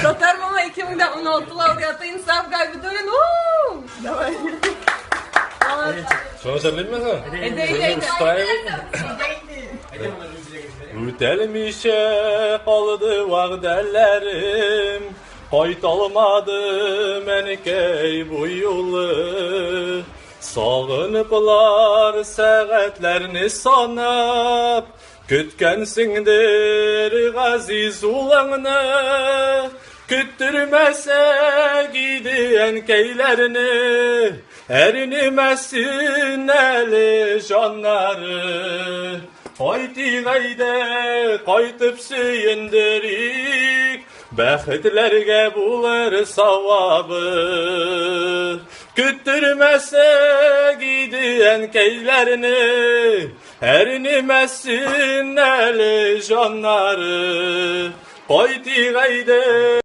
Tatar Mama 2016 laureatı insaf kaybediyorsun. Давай. Şunu söyleyeyim mi sen? Edeydi. Ütelmişe kaldı vaqdəllərim, qaytalmadım ənkəy bu yolu. Sağınıblar səğətlərini sanab, kütkənsindir qaziz ulağını. Küttürməsə gidi ənkəylərini, əriniməsin əli canları. Haydi gayde qaytıp söyündürük, bəxtlərgə bulur savabı. Küttürməsə gidiyən keylərini, əriniməsin əli canları. Haydi gayde